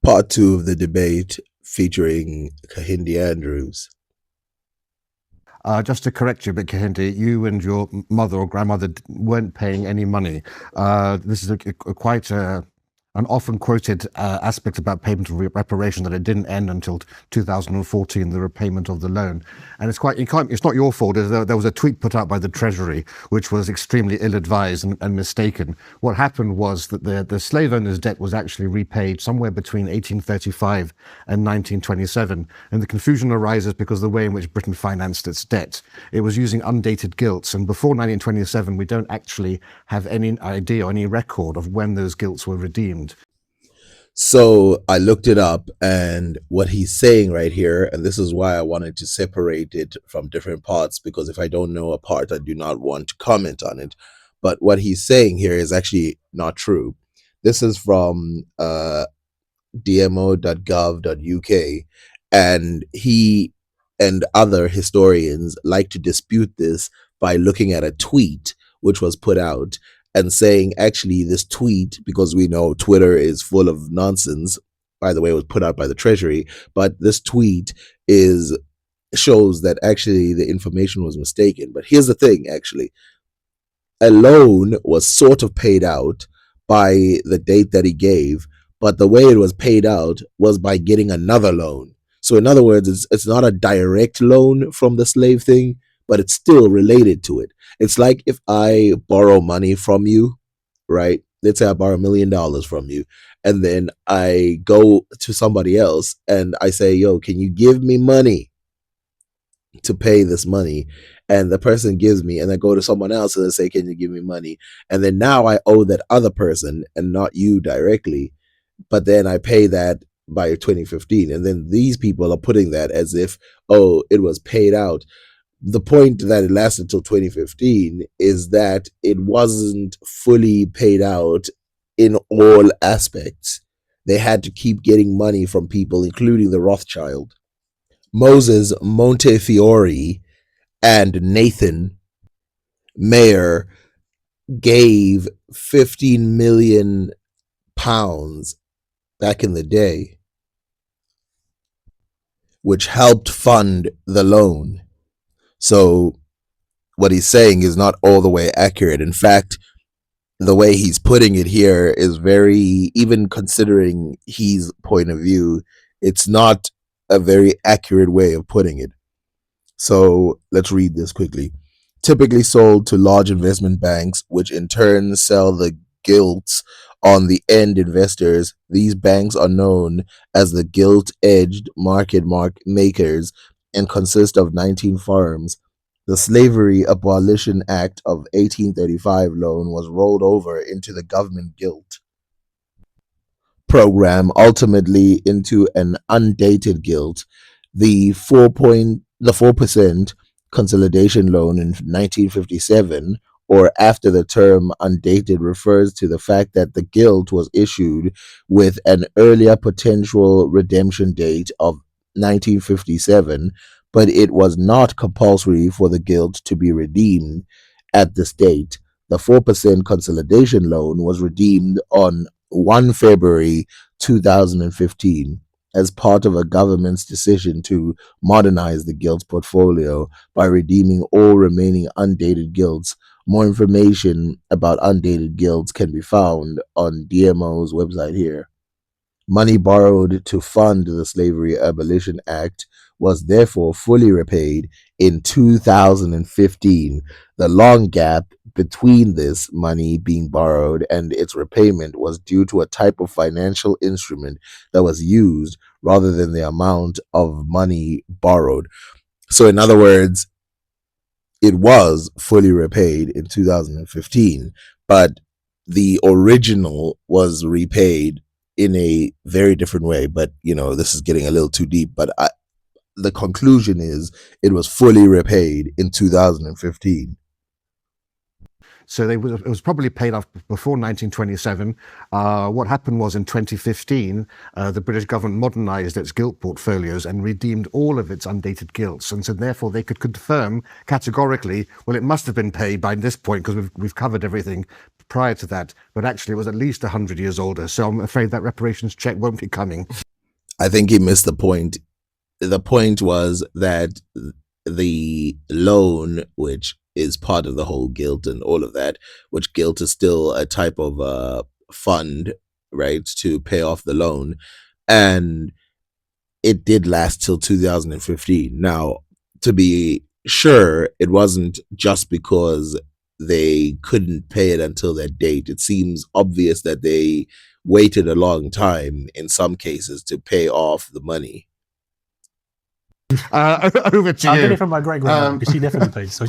part two of the debate featuring Kahindi Andrews. Just to correct you, but Kahindi, you and your mother or grandmother weren't paying any money. This is quite an often quoted aspect about payment of reparation, that it didn't end until 2014, the repayment of the loan. And it's not your fault. There was a tweet put out by the Treasury which was extremely ill-advised and mistaken. What happened was that the slave owner's debt was actually repaid somewhere between 1835 and 1927. And the confusion arises because of the way in which Britain financed its debt. It was using undated gilts. And before 1927, we don't actually have any idea or any record of when those gilts were redeemed. So I looked it up, and what he's saying right here, and this is why I wanted to separate it from different parts, because if I don't know a part, I do not want to comment on it. But what he's saying here is actually not true. This is from dmo.gov.uk, and he and other historians like to dispute this by looking at a tweet which was put out and saying, actually, this tweet, because we know Twitter is full of nonsense. By the way, it was put out by the Treasury, but this tweet shows that actually the information was mistaken. But here's the thing, actually. A loan was sort of paid out by the date that he gave, but the way it was paid out was by getting another loan. So in other words, it's not a direct loan from the slave thing, but it's still related to it. It's like if I borrow money from you, right? Let's say I borrow $1 million from you, and then I go to somebody else and I say, yo, can you give me money to pay this money? And the person gives me, and I go to someone else and I say, can you give me money? And then now I owe that other person and not you directly, but then I pay that by 2015. And then these people are putting that as if, oh, it was paid out. The point that it lasted till 2015 is that it wasn't fully paid out in all aspects. They had to keep getting money from people, including the Rothschild. Moses Montefiore and Nathan Mayer gave 15 million pounds back in the day, which helped fund the loan. So what he's saying is not all the way accurate. In fact, the way he's putting it here is very, even considering his point of view, it's not a very accurate way of putting it. So let's read this quickly. Typically sold to large investment banks, which in turn sell the gilts on the end investors. These banks are known as the gilt-edged market makers and consist of 19 firms. The Slavery Abolition Act of 1835 loan was rolled over into the government gilt program, ultimately into an undated gilt. The 4% consolidation loan in 1957, or after the term undated, refers to the fact that the gilt was issued with an earlier potential redemption date of 1957, but it was not compulsory for the gilt to be redeemed at this date. The 4% consolidation loan was redeemed on 1 February 2015 as part of a government's decision to modernize the gilts portfolio by redeeming all remaining undated gilts. More information about undated gilts can be found on DMO's website here. Money borrowed to fund the Slavery Abolition Act was therefore fully repaid in 2015. The long gap between this money being borrowed and its repayment was due to a type of financial instrument that was used rather than the amount of money borrowed. So in other words, it was fully repaid in 2015, but the original was repaid in a very different way. But this is getting a little too deep, but the conclusion is it was fully repaid in 2015. So it was probably paid off before 1927. What happened was in 2015, the British government modernized its gilt portfolios and redeemed all of its undated gilts. And so therefore they could confirm categorically, well, it must have been paid by this point because we've covered everything prior to that, but actually it was at least 100 years older. So I'm afraid that reparations check won't be coming. I think he missed the point. The point was that the loan, which is part of the whole guilt and all of that, which guilt is still a type of fund, right, to pay off the loan. And it did last till 2015. Now, to be sure, it wasn't just because they couldn't pay it until that date. It seems obvious that they waited a long time in some cases to pay off the money. Over to I'll you. get it from my great grandmother because she definitely pays. So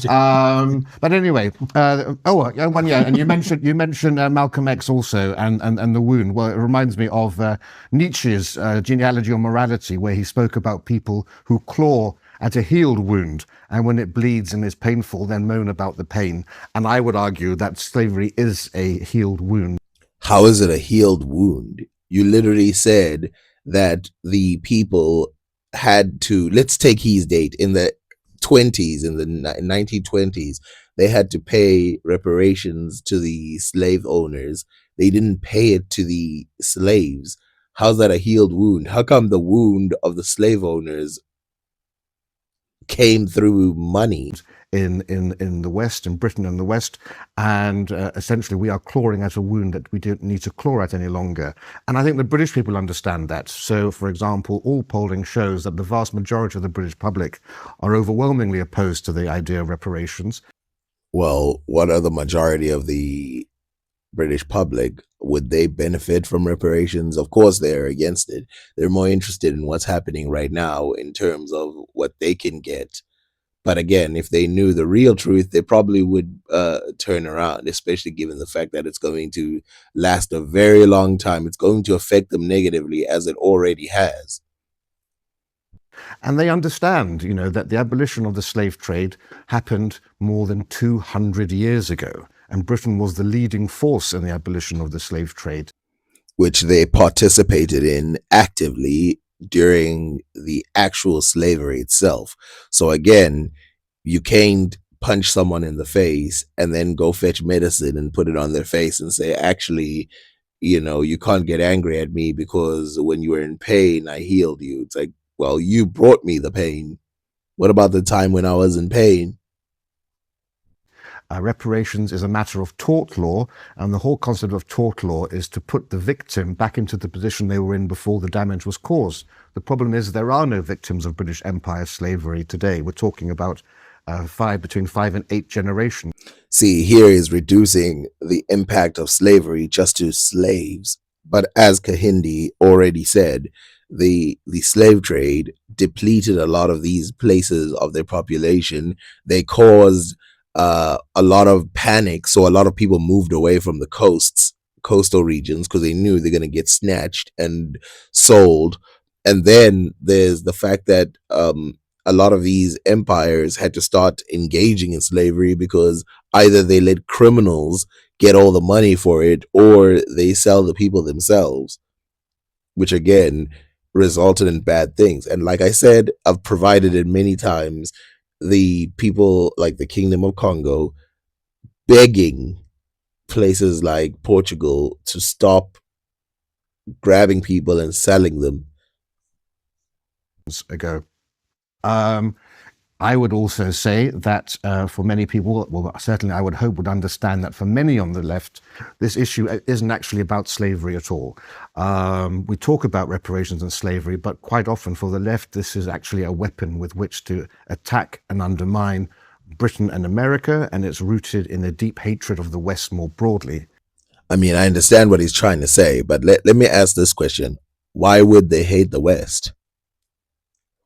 But anyway, one yeah, and you mentioned Malcolm X also, and the wound. Well, it reminds me of Nietzsche's Genealogy of Morality, where he spoke about people who claw at a healed wound, and when it bleeds and is painful, then moan about the pain. And I would argue that slavery is a healed wound. How is it a healed wound? You literally said that the people had to, let's take his date, in the 20s, in the 1920s, they had to pay reparations to the slave owners. They didn't pay it to the slaves. How's that a healed wound? How come the wound of the slave owners came through money? In the West, in Britain and the West, and essentially we are clawing at a wound that we don't need to claw at any longer. And I think the British people understand that. So, for example, all polling shows that the vast majority of the British public are overwhelmingly opposed to the idea of reparations. Well, what are the majority of the British public? Would they benefit from reparations? Of course, they're against it. They're more interested in what's happening right now in terms of what they can get. But again, if they knew the real truth, they probably would turn around, especially given the fact that it's going to last a very long time. It's going to affect them negatively, as it already has. And they understand, that the abolition of the slave trade happened more than 200 years ago. And Britain was the leading force in the abolition of the slave trade, which they participated in actively during the actual slavery itself. So again, you can't punch someone in the face and then go fetch medicine and put it on their face and say, actually, you can't get angry at me because when you were in pain, I healed you. It's like, well, you brought me the pain. What about the time when I was in pain? Reparations is a matter of tort law, and the whole concept of tort law is to put the victim back into the position they were in before the damage was caused. The problem is there are no victims of British Empire slavery today. We're talking about between 5 and 8 generations. See, here is reducing the impact of slavery just to slaves. But as Kahindi already said, the slave trade depleted a lot of these places of their population. They caused a lot of panic, so a lot of people moved away from the coastal regions, because they knew they're going to get snatched and sold. And then there's the fact that a lot of these empires had to start engaging in slavery because either they let criminals get all the money for it, or they sell the people themselves, which again resulted in bad things. And like I said, I've provided it many times, the people like the Kingdom of Congo begging places like Portugal to stop grabbing people and selling them. Ago. I would also say that for many people, well, certainly I would hope would understand that for many on the left, this issue isn't actually about slavery at all. We talk about reparations and slavery, but quite often for the left, this is actually a weapon with which to attack and undermine Britain and America, and it's rooted in a deep hatred of the West more broadly. I mean, I understand what he's trying to say, but let me ask this question. Why would they hate the West?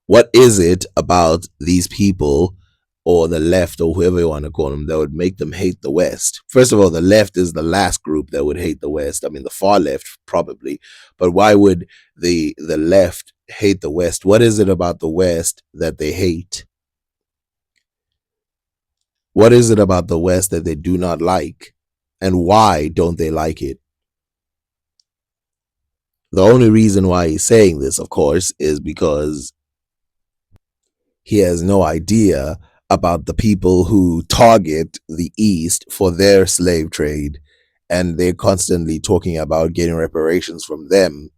What is it about these people, or the left, or whoever you want to call them, that would make them hate the West? First of all, the left is the last group that would hate the West. I mean, the far left probably, but why would the left hate the West? What is it about the West that they hate? What is it about the West that they do not like? And why don't they like it? The only reason why he's saying this, of course, is because he has no idea about the people who target the East for their slave trade and they're constantly talking about getting reparations from them.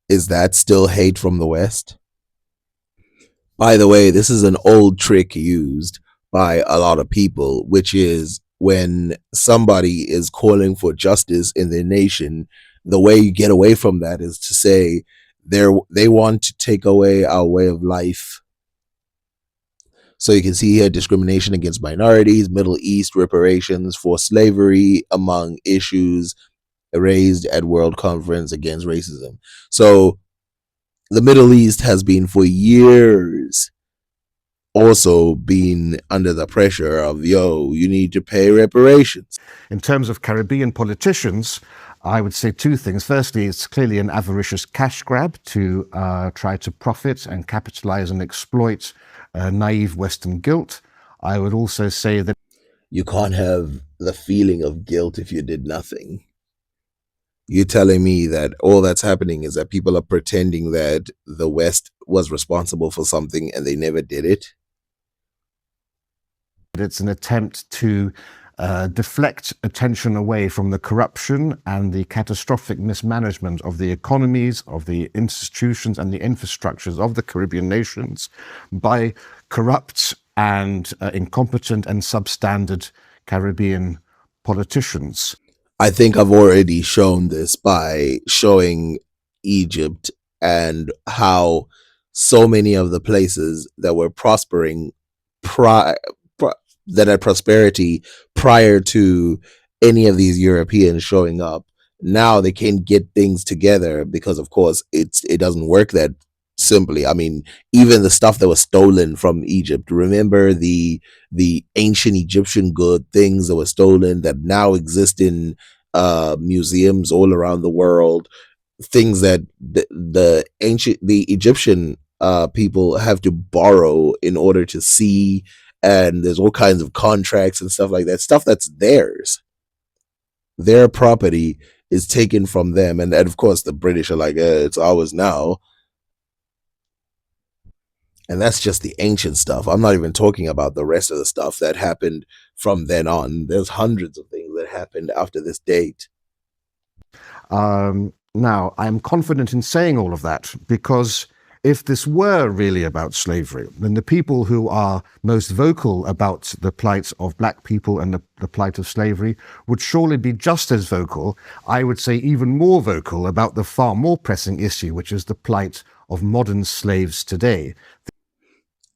Is that still hate from the West? By the way, this is an old trick used by a lot of people, which is when somebody is calling for justice in their nation, the way you get away from that is to say they want to take away our way of life. So you can see here discrimination against minorities, Middle East reparations for slavery among issues raised at World Conference Against Racism. So the Middle East has been for years also been under the pressure of, yo, you need to pay reparations. In terms of Caribbean politicians, I would say two things. Firstly, it's clearly an avaricious cash grab to try to profit and capitalize and exploit naive Western guilt. I would also say that you can't have the feeling of guilt if you did nothing. You're telling me that all that's happening is that people are pretending that the West was responsible for something and they never did it? it's an attempt to deflect attention away from the corruption and the catastrophic mismanagement of the economies, of the institutions and the infrastructures of the Caribbean nations by corrupt and incompetent and substandard Caribbean politicians. I think I've already shown this by showing Egypt and how so many of the places that were prospering that had prosperity prior to any of these Europeans showing up, now they can't get things together because, of course, it doesn't work that simply. I mean, even the stuff that was stolen from Egypt, remember the ancient Egyptian good things that were stolen that now exist in museums all around the world, things that the Egyptian people have to borrow in order to see, and there's all kinds of contracts and stuff like that, stuff that's theirs. Their property is taken from them, and of course the British are like, it's ours now. And that's just the ancient stuff. I'm not even talking about the rest of the stuff that happened from then on. There's hundreds of things that happened after this date. Now, I'm confident in saying all of that because if this were really about slavery, then the people who are most vocal about the plight of black people and the plight of slavery would surely be just as vocal, I would say even more vocal, about the far more pressing issue, which is the plight of modern slaves today.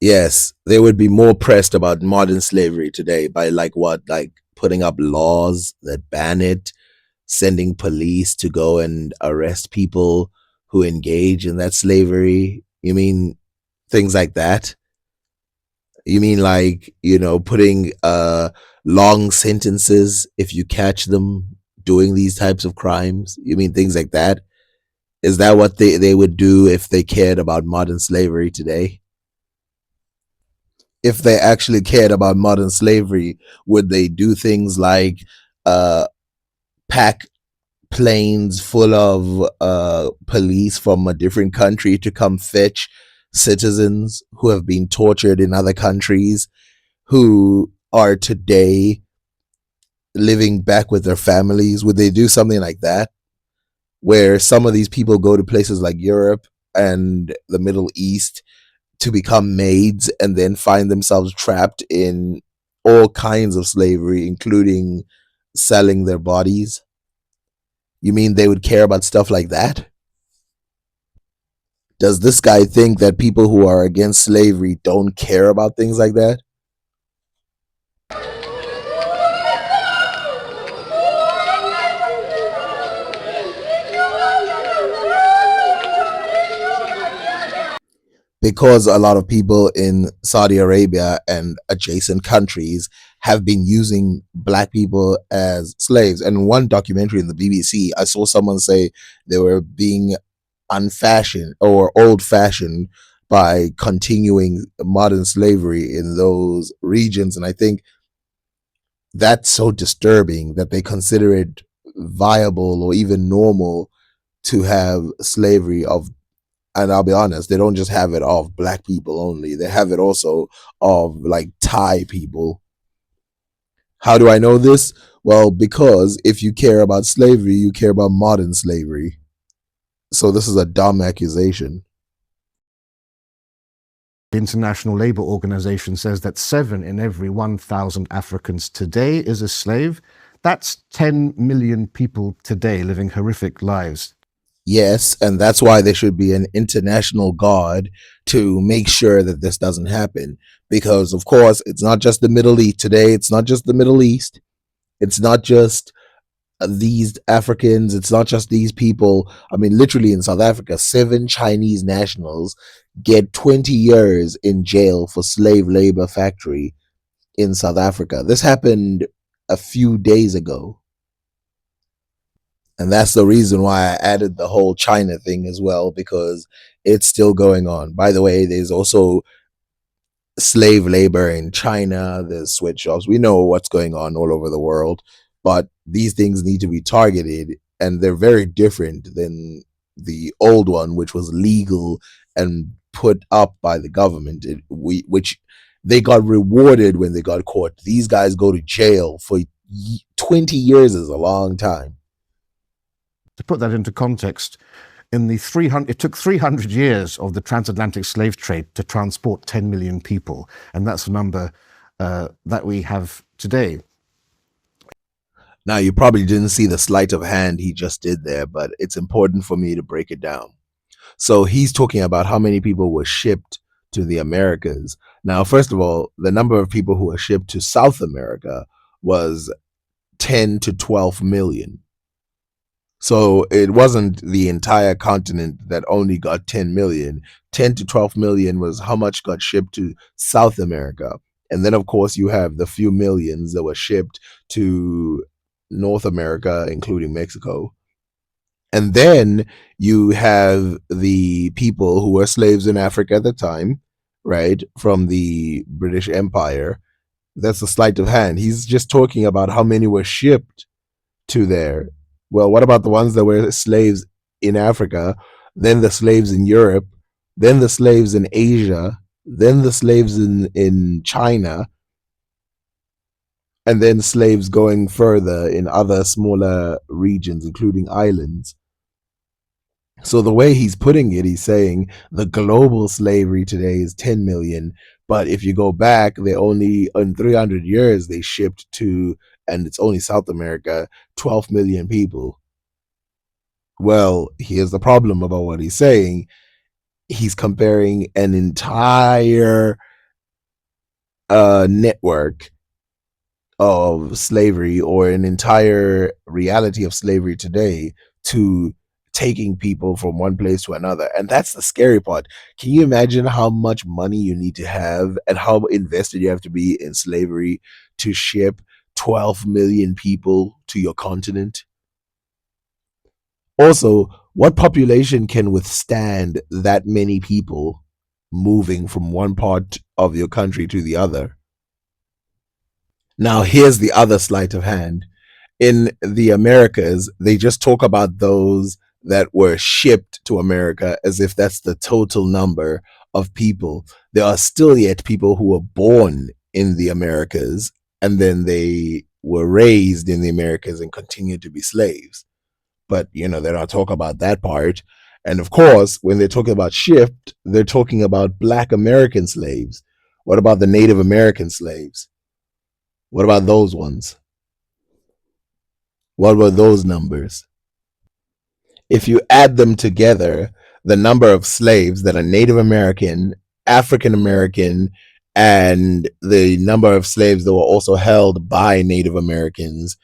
Yes, they would be more pressed about modern slavery today by like putting up laws that ban it, sending police to go and arrest people who engage in that slavery. You mean things like that? You mean like, putting long sentences if you catch them doing these types of crimes? You mean things like that? Is that what they would do if they cared about modern slavery today? If they actually cared about modern slavery, would they do things like pack planes full of police from a different country to come fetch citizens who have been tortured in other countries, who are today living back with their families? Would they do something like that, where some of these people go to places like Europe and the Middle East to become maids and then find themselves trapped in all kinds of slavery, including selling their bodies? You mean they would care about stuff like that? Does this guy think that people who are against slavery don't care about things like that? Because a lot of people in Saudi Arabia and adjacent countries have been using black people as slaves. And in one documentary in the BBC, I saw someone say they were being unfashioned or old-fashioned by continuing modern slavery in those regions. And I think that's so disturbing that they consider it viable or even normal to have slavery of, and I'll be honest, they don't just have it of black people only. They have it also of like Thai people. How do I know this? Well, because if you care about slavery, you care about modern slavery. So this is a dumb accusation. The International Labour Organization says that 7 in every 1,000 Africans today is a slave. That's 10 million people today living horrific lives. Yes, and that's why there should be an international guard to make sure that this doesn't happen. Because, of course, it's not just the Middle East today. It's not just the Middle East. It's not just these Africans. It's not just these people. I mean, literally in South Africa, 7 Chinese nationals get 20 years in jail for slave labor factory in South Africa. This happened a few days ago. And that's the reason why I added the whole China thing as well, because it's still going on. By the way, there's also slave labor in China, there's sweatshops. We know what's going on all over the world, but these things need to be targeted, and they're very different than the old one, which was legal and put up by the government, which they got rewarded when they got caught. These guys go to jail for 20 years is a long time. To put that into context, it took 300 years of the transatlantic slave trade to transport 10 million people, and that's the number that we have today. Now, you probably didn't see the sleight of hand he just did there, but it's important for me to break it down. So he's talking about how many people were shipped to the Americas. Now, first of all, the number of people who were shipped to South America was 10 to 12 million. So it wasn't the entire continent that only got 10 million. 10 to 12 million was how much got shipped to South America. And then, of course, you have the few millions that were shipped to North America, including Mexico. And then you have the people who were slaves in Africa at the time, right, from the British Empire. That's a sleight of hand. He's just talking about how many were shipped to there. Well, what about the ones that were slaves in Africa, then the slaves in Europe, then the slaves in Asia, then the slaves in China, and then slaves going further in other smaller regions, including islands? So the way he's putting it, he's saying the global slavery today is 10 million. But if you go back, they only, in 300 years, they shipped to, and it's only South America, 12 million people. Well, here's the problem about what he's saying. He's comparing an entire network of slavery, or an entire reality of slavery today, to taking people from one place to another. And that's the scary part. Can you imagine how much money you need to have and how invested you have to be in slavery to ship 12 million people to your continent? Also, what population can withstand that many people moving from one part of your country to the other? Now, here's the other sleight of hand. In the Americas, they just talk about those that were shipped to America as if that's the total number of people. There are still yet people who were born in the Americas and then they were raised in the Americas and continue to be slaves. But, they're not talking about that part. And of course, when they're talking about shipped, they're talking about Black American slaves. What about the Native American slaves? What about those ones? What were those numbers? If you add them together, the number of slaves that are Native American, African American, and the number of slaves that were also held by Native Americans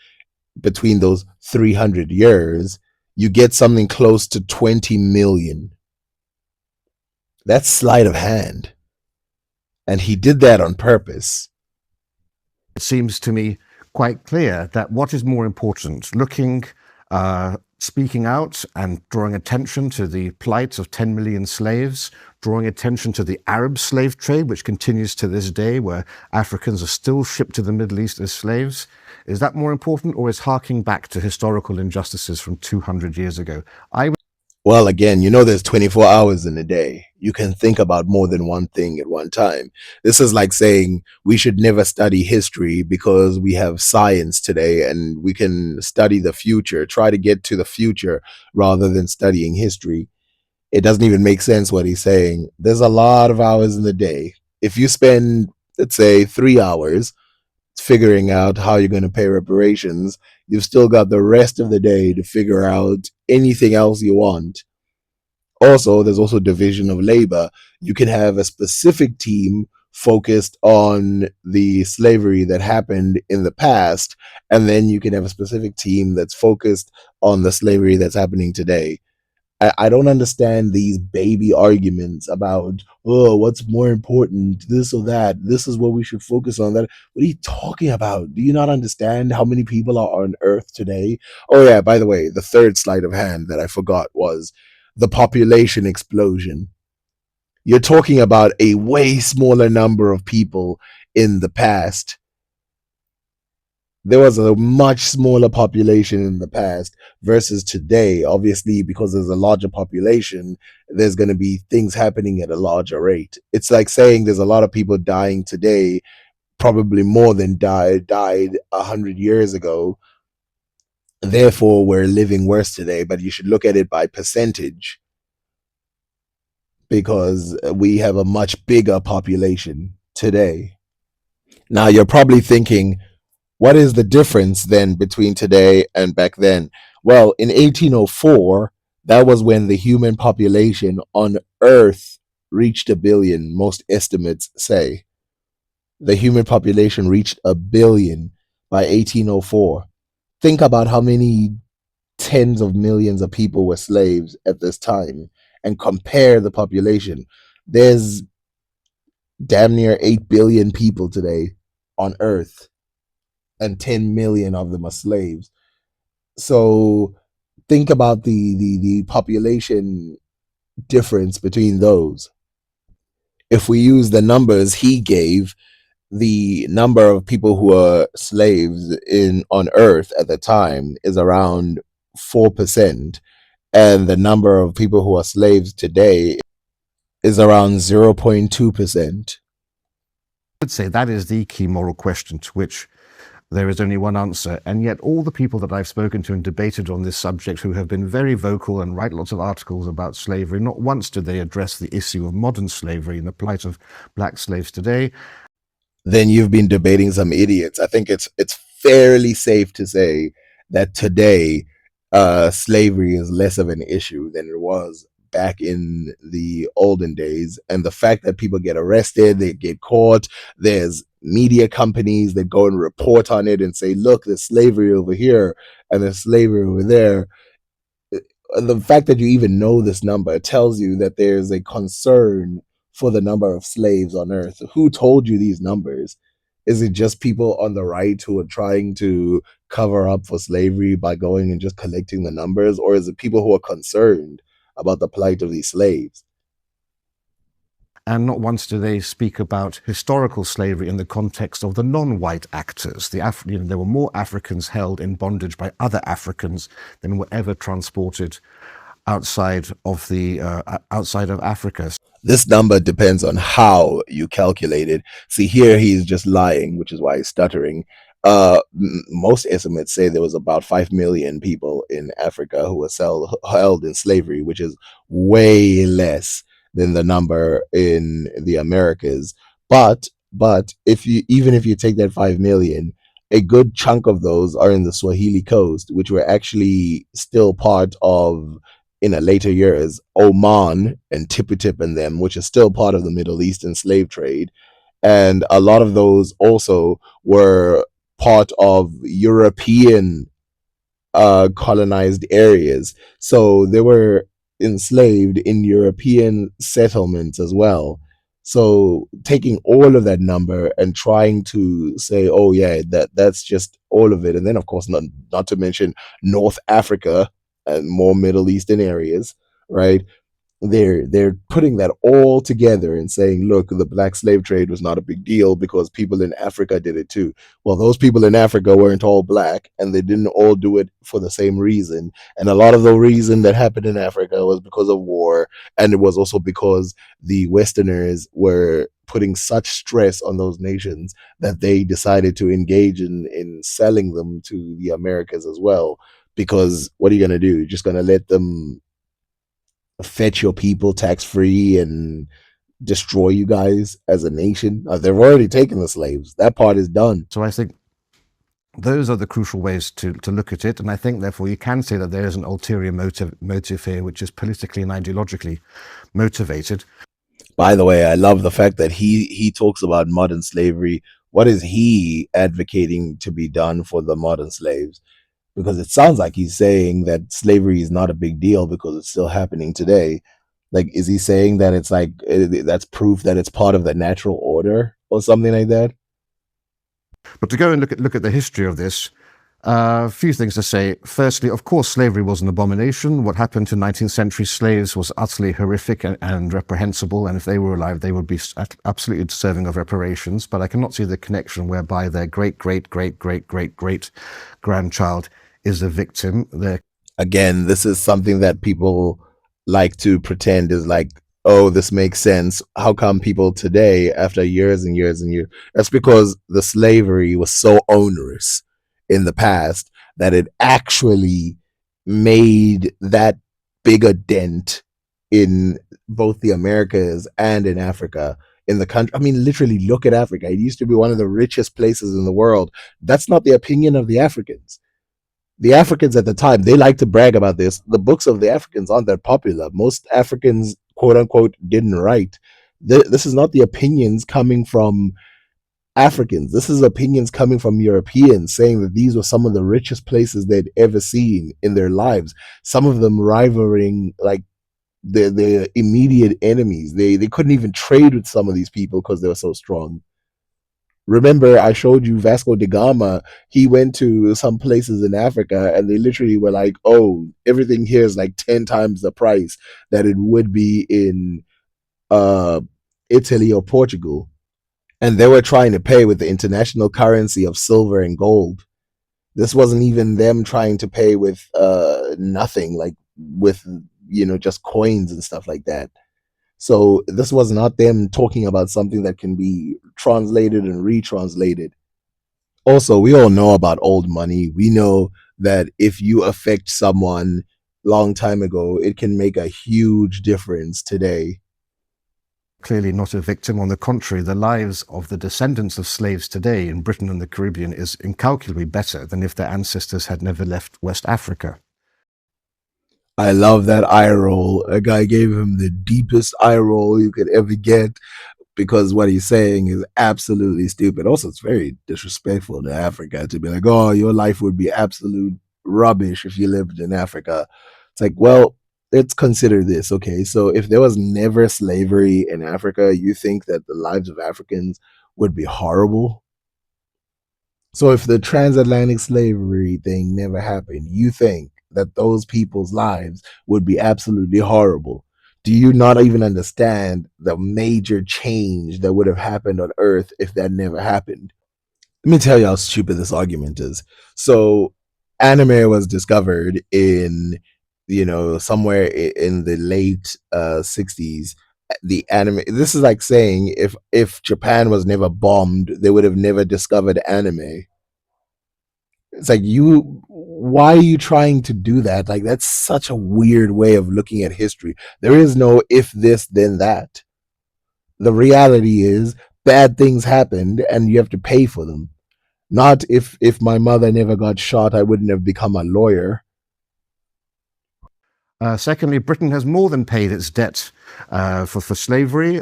between those 300 years, you get something close to 20 million. That's sleight of hand. And he did that on purpose. It seems to me quite clear that what is more important, speaking out and drawing attention to the plight of 10 million slaves, drawing attention to the Arab slave trade, which continues to this day, where Africans are still shipped to the Middle East as slaves. Is that more important, or is harking back to historical injustices from 200 years ago? Well, again, there's 24 hours in a day. you can think about more than one thing at one time. This is like saying we should never study history because we have science today and we can study the future, try to get to the future rather than studying history. It doesn't even make sense what he's saying. There's a lot of hours in the day. If you spend, let's say, 3 hours figuring out how you're going to pay reparations, you've still got the rest of the day to figure out anything else you want. Also, there's also division of labor. You can have a specific team focused on the slavery that happened in the past, and then you can have a specific team that's focused on the slavery that's happening today. I don't understand these baby arguments about, oh, what's more important, this or that. This is what we should focus on. That, what are you talking about? Do you not understand how many people are on Earth today? Oh yeah, by the way, the third sleight of hand that I forgot was the population explosion. You're talking about a way smaller number of people in the past. There was a much smaller population in the past versus today. Obviously, because there's a larger population, there's going to be things happening at a larger rate. It's like saying there's a lot of people dying today, probably more than died 100 years ago. Therefore, we're living worse today. But you should look at it by percentage, because we have a much bigger population today. Now, you're probably thinking, what is the difference then between today and back then? Well, in 1804, that was when the human population on Earth reached a billion, most estimates say. The human population reached a billion by 1804. Think about how many tens of millions of people were slaves at this time and compare the population. There's damn near 8 billion people today on Earth, and 10 million of them are slaves. So think about the population difference between those. If we use the numbers he gave, the number of people who are slaves in on Earth at the time is around 4%, and the number of people who are slaves today is around 0.2%. I would say that is the key moral question to which there is only one answer. And yet all the people that I've spoken to and debated on this subject, who have been very vocal and write lots of articles about slavery, not once did they address the issue of modern slavery and the plight of black slaves today. Then you've been debating some idiots. I think it's fairly safe to say that today slavery is less of an issue than it was back in the olden days. And the fact that people get arrested, they get caught, there's media companies that go and report on it and say, look, there's slavery over here and there's slavery over there. The fact that you even know this number tells you that there's a concern for the number of slaves on Earth. Who told you these numbers? Is it just people on the right who are trying to cover up for slavery by going and just collecting the numbers? Or is it people who are concerned about the plight of these slaves? And not once do they speak about historical slavery in the context of the non-white actors. There were more Africans held in bondage by other Africans than were ever transported outside of Africa. This number depends on how you calculate it. See, here he's just lying, which is why he's stuttering. Most estimates say there was about 5 million people in Africa who were held in slavery, which is way less than the number in the Americas. But if you take that 5 million, a good chunk of those are in the Swahili coast, which were actually still part of, in a later years, Oman and Tipu Tip and them, which is still part of the Middle Eastern slave trade. And a lot of those also were part of European colonized areas. So they were enslaved in European settlements as well. So taking all of that number and trying to say, oh yeah, that's just all of it. And then of course, not to mention North Africa and more Middle Eastern areas, right? they're putting that all together and saying, look, the black slave trade was not a big deal because people in Africa did it too. Well, those people in Africa weren't all black, and they didn't all do it for the same reason. And a lot of the reason that happened in Africa was because of war, and it was also because the Westerners were putting such stress on those nations that they decided to engage in selling them to the Americas as well. Because what are you going to do? You're just going to let them fetch your people tax free and destroy you guys as a nation? They've already taken the slaves. That part is done. So I think those are the crucial ways to look at it. And I think, therefore, you can say that there is an ulterior motive here, which is politically and ideologically motivated. By the way, I love the fact that he talks about modern slavery. What is he advocating to be done for the modern slaves? Because it sounds like he's saying that slavery is not a big deal because it's still happening today. Like, is he saying that it's like that's proof that it's part of the natural order or something like that? But to go and look at the history of this, a few things to say. Firstly, of course, slavery was an abomination. What happened to 19th century slaves was utterly horrific and reprehensible, and if they were alive, they would be absolutely deserving of reparations. But I cannot see the connection whereby their great-great-great-great-great-grandchild is a victim. Again, this is something that people like to pretend is like, oh, this makes sense. How come people today, after years and years and years? That's because the slavery was so onerous in the past that it actually made that bigger dent in both the Americas and in Africa, in the country. I mean, literally look at Africa. It used to be one of the richest places in the world. That's not the opinion of the Africans. The Africans at the time, they like to brag about this. The books of the Africans aren't that popular. Most Africans, quote unquote, didn't write. This is not the opinions coming from Africans. This is opinions coming from Europeans saying that these were some of the richest places they'd ever seen in their lives. Some of them rivaling like their immediate enemies. They couldn't even trade with some of these people because they were so strong. Remember, I showed you Vasco da Gama. He went to some places in Africa and they literally were like, oh, everything here is like 10 times the price that it would be in Italy or Portugal. And they were trying to pay with the international currency of silver and gold. This wasn't even them trying to pay with nothing, like with, just coins and stuff like that. So this was not them talking about something that can be translated and retranslated. Also, we all know about old money. We know that if you affect someone long time ago, it can make a huge difference today. Clearly not a victim. On the contrary, the lives of the descendants of slaves today in Britain and the Caribbean is incalculably better than if their ancestors had never left West Africa. I love that eye roll. A guy gave him the deepest eye roll you could ever get because what he's saying is absolutely stupid. Also, it's very disrespectful to Africa to be like, oh, your life would be absolute rubbish if you lived in Africa. It's like, well, let's consider this. Okay, so if there was never slavery in Africa, you think that the lives of Africans would be horrible? So if the transatlantic slavery thing never happened, you think that those people's lives would be absolutely horrible? Do you not even understand the major change that would have happened on Earth if that never happened? Let me tell you how stupid this argument is. So anime was discovered in somewhere in the late 60s. The anime, this is like saying if Japan was never bombed, they would have never discovered anime. It's like, why are you trying to do that? Like, that's such a weird way of looking at history. There is no if this then that. The reality is bad things happened and you have to pay for them. Not if my mother never got shot, I wouldn't have become a lawyer. Secondly, Britain has more than paid its debt for slavery.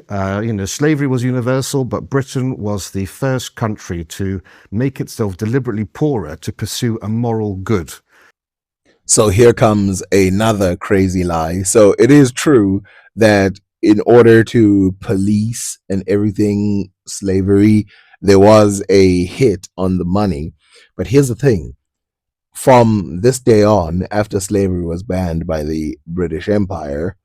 Slavery was universal, but Britain was the first country to make itself deliberately poorer to pursue a moral good. So here comes another crazy lie. So it is true that in order to police and everything slavery, there was a hit on the money. But here's the thing. From this day on, after slavery was banned by the British Empire,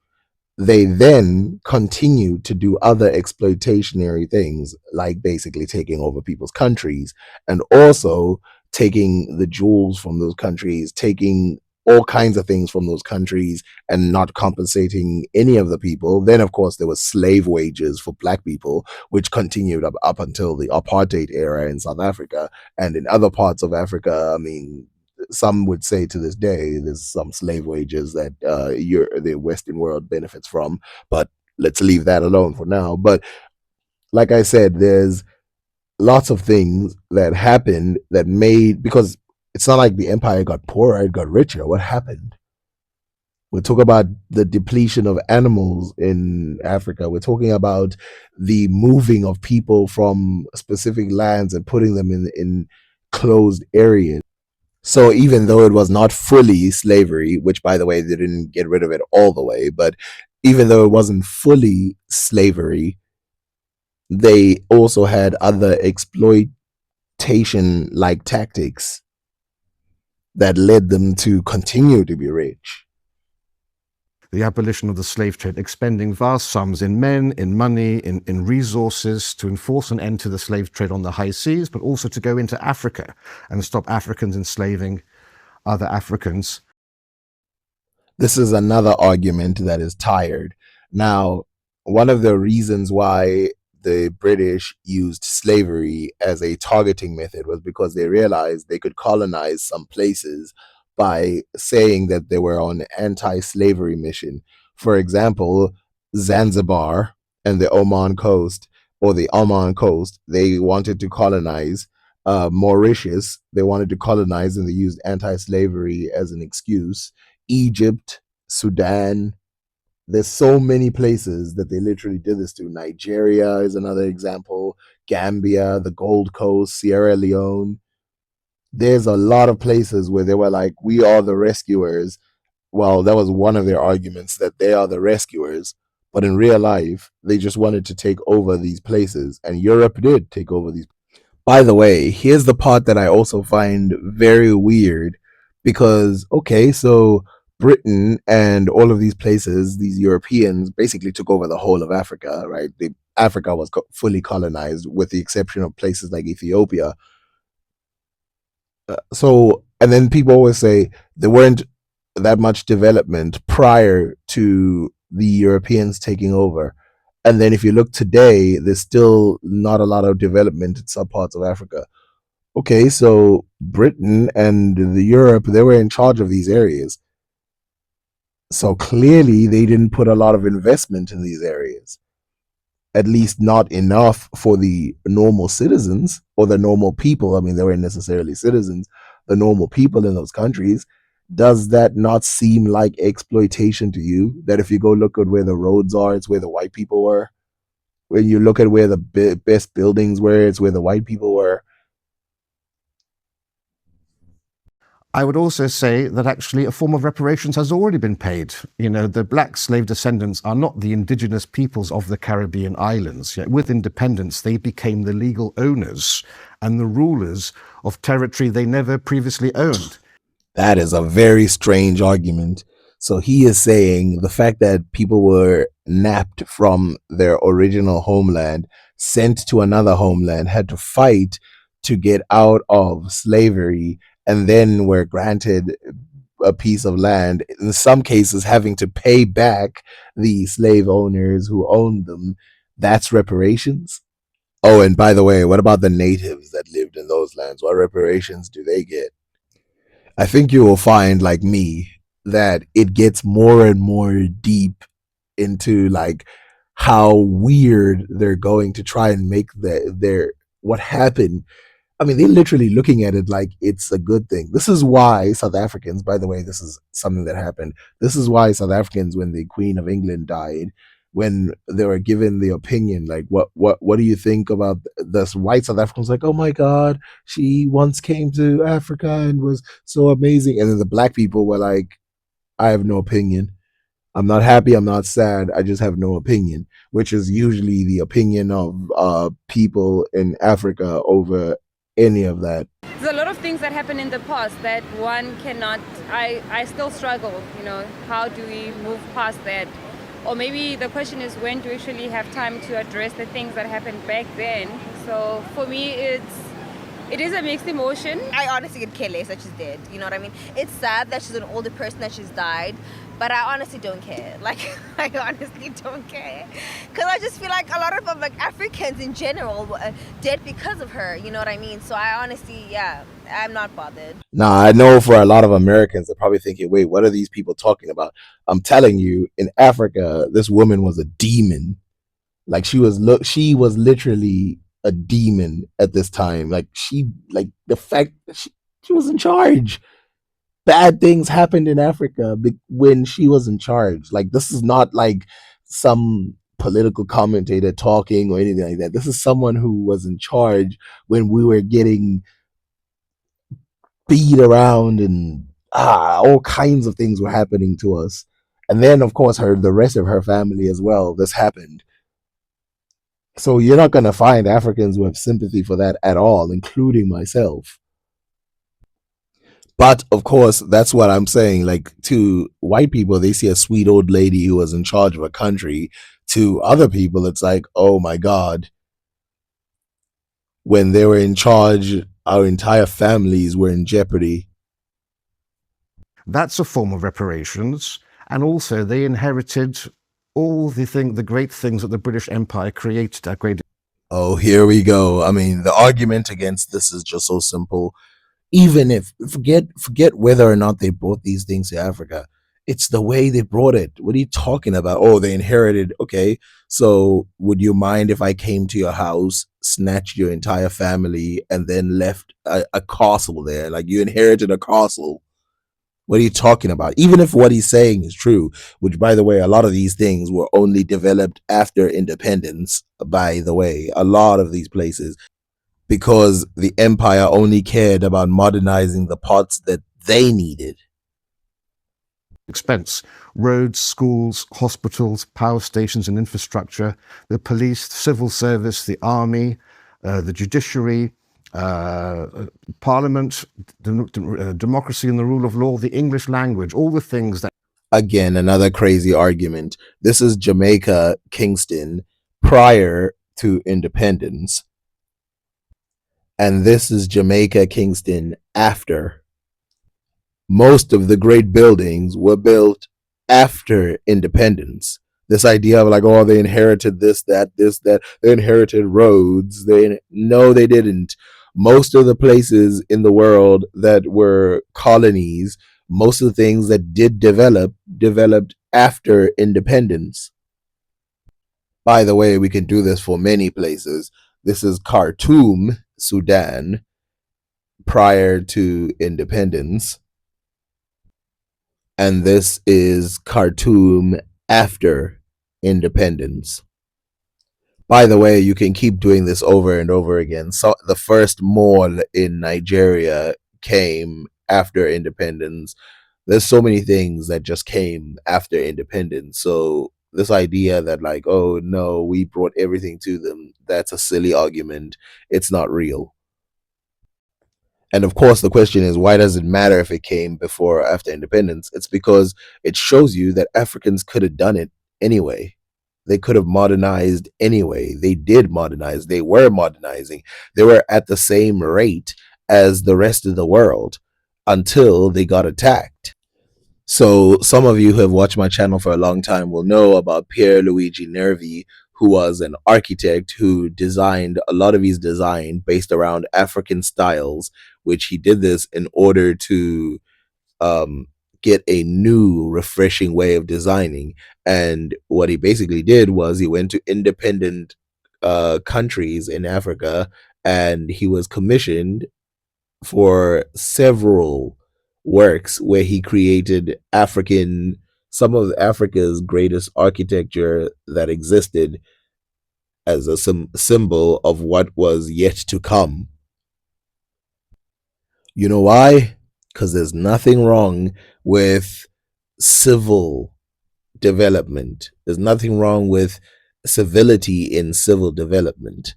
they then continued to do other exploitationary things, like basically taking over people's countries and also taking the jewels from those countries, taking all kinds of things from those countries and not compensating any of the people. Then, of course, there was slave wages for black people, which continued up until the apartheid era in South Africa and in other parts of Africa. I mean, some would say to this day there's some slave wages that the Western world benefits from, but let's leave that alone for now. But like I said, there's lots of things that happened that made, because it's not like the empire got poorer, it got richer. What happened? We talk about the depletion of animals in Africa. We're talking about the moving of people from specific lands and putting them in closed areas. So even though it was not fully slavery, which by the way, they didn't get rid of it all the way, but even though it wasn't fully slavery, they also had other exploitation like tactics that led them to continue to be rich. The abolition of the slave trade, expending vast sums in men, in money, in resources to enforce an end to the slave trade on the high seas, but also to go into Africa and stop Africans enslaving other Africans. This is another argument that is tired. Now, one of the reasons why the British used slavery as a targeting method was because they realized they could colonize some places by saying that they were on an anti-slavery mission. For example, Zanzibar and the Oman coast, or the Oman coast, they wanted to colonize. Mauritius, they wanted to colonize, and they used anti-slavery as an excuse. Egypt, Sudan, there's so many places that they literally did this to. Nigeria is another example. Gambia, the Gold Coast, Sierra Leone. There's a lot of places where they were like, we are the rescuers. Well, that was one of their arguments, that they are the rescuers. But in real life, they just wanted to take over these places. And Europe did take over these. By the way, here's the part that I also find very weird, because, okay, so Britain and all of these places, these Europeans basically took over the whole of Africa, right? Africa was fully colonized with the exception of places like Ethiopia. So, and then people always say there weren't that much development prior to the Europeans taking over. And then if you look today, there's still not a lot of development in some parts of Africa. Okay, so Britain and the Europe, they were in charge of these areas. So clearly they didn't put a lot of investment in these areas, at least not enough for the normal citizens or the normal people. I mean, they weren't necessarily citizens, the normal people in those countries. Does that not seem like exploitation to you? That if you go look at where the roads are, it's where the white people were. When you look at where the best buildings were, it's where the white people were. I would also say that actually a form of reparations has already been paid. You know, the black slave descendants are not the indigenous peoples of the Caribbean islands. Yet with independence, they became the legal owners and the rulers of territory they never previously owned. That is a very strange argument. So he is saying the fact that people were napped from their original homeland, sent to another homeland, had to fight to get out of slavery, and then were granted a piece of land, in some cases having to pay back the slave owners who owned them. That's reparations. Oh, and by the way, what about the natives that lived in those lands? What reparations do they get? I think you will find, like me, that it gets more and more deep into like how weird they're going to try and make their what happened. I mean, they're literally looking at it like it's a good thing. This is why South Africans, by the way, this is something that happened. This is why South Africans, when the Queen of England died, when they were given the opinion, like, what do you think about this? White South Africans, like, oh my God, she once came to Africa and was so amazing. And then the black people were like, I have no opinion. I'm not happy. I'm not sad. I just have no opinion, which is usually the opinion of people in Africa over any of that. There's a lot of things that happened in the past that one cannot, I still struggle, you know, how do we move past that? or maybe the question is, when do we actually have time to address the things that happened back then? So for me, it is a mixed emotion. I honestly could care less that she's dead. You know what I mean? It's sad that she's an older person, that she's died, but I honestly don't care. Like, I honestly don't care. Because I just feel like a lot of like Africans in general were dead because of her. You know what I mean? So I honestly, yeah, I'm not bothered. Now, I know for a lot of Americans, they're probably thinking, wait, what are these people talking about? I'm telling you, in Africa, this woman was a demon. Like she was literally a demon at this time. Like the fact that she was in charge. Bad things happened in Africa when she was in charge. Like this is not like some political commentator talking or anything like that. This is someone who was in charge when we were getting beat around and all kinds of things were happening to us. And then of course the rest of her family as well. This happened. So you're not gonna find Africans who have sympathy for that at all, including myself. But of course, that's what I'm saying. Like to white people, they see a sweet old lady who was in charge of a country. To other people, it's like, oh my God. When they were in charge, our entire families were in jeopardy. That's a form of reparations. And also they inherited all the great things that the British Empire created. That great. Oh, here we go. I mean, the argument against this is just so simple. Even if forget whether or not they brought these things to Africa, it's the way they brought it. What are you talking about? Oh, they inherited. Okay, so would you mind if I came to your house, snatched your entire family, and then left a castle there? Like you inherited a castle. What are you talking about? Even if what he's saying is true, which by the way, a lot of these things were only developed after independence, by the way, a lot of these places, because the empire only cared about modernizing the parts that they needed. Expense. Roads, schools, hospitals, power stations and infrastructure, the police, civil service, the army, the judiciary, parliament, democracy and the rule of law, the English language, all the things that... Again, another crazy argument. This is Jamaica, Kingston, prior to independence. And this is Jamaica, Kingston, after. Most of the great buildings were built after independence. This idea of like, oh, they inherited this, that, they inherited roads. No, they didn't. Most of the places in the world that were colonies, most of the things that did developed after independence. By the way, we can do this for many places. This is Khartoum, Sudan, prior to independence. And this is Khartoum after independence. By the way, you can keep doing this over and over again. So the first mall in Nigeria came after independence. There's so many things that just came after independence. So this idea that like, oh no, we brought everything to them, that's a silly argument. It's not real. And of course, the question is, why does it matter if it came before or after independence? It's because it shows you that Africans could have done it anyway. They could have modernized anyway. They did modernize. They were modernizing. They were at the same rate as the rest of the world until they got attacked. So some of you who have watched my channel for a long time will know about Pier Luigi Nervi, who was an architect who designed a lot of his design based around African styles, which he did this in order to get a new, refreshing way of designing. And what he basically did was he went to independent countries in Africa, and he was commissioned for several works where he created some of Africa's greatest architecture that existed as a symbol of what was yet to come. You know why? Because there's nothing wrong with civil development. There's nothing wrong with civility in civil development.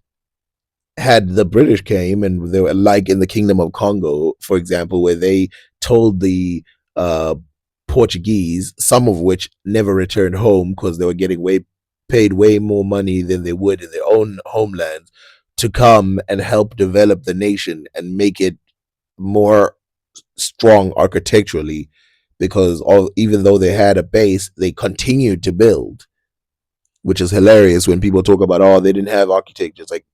Had the British came and they were like in the Kingdom of Congo, for example, where they told the Portuguese, some of which never returned home because they were getting paid way more money than they would in their own homelands, to come and help develop the nation and make it more strong architecturally, because even though they had a base, they continued to build, which is hilarious when people talk about, oh, they didn't have architecture. It's like,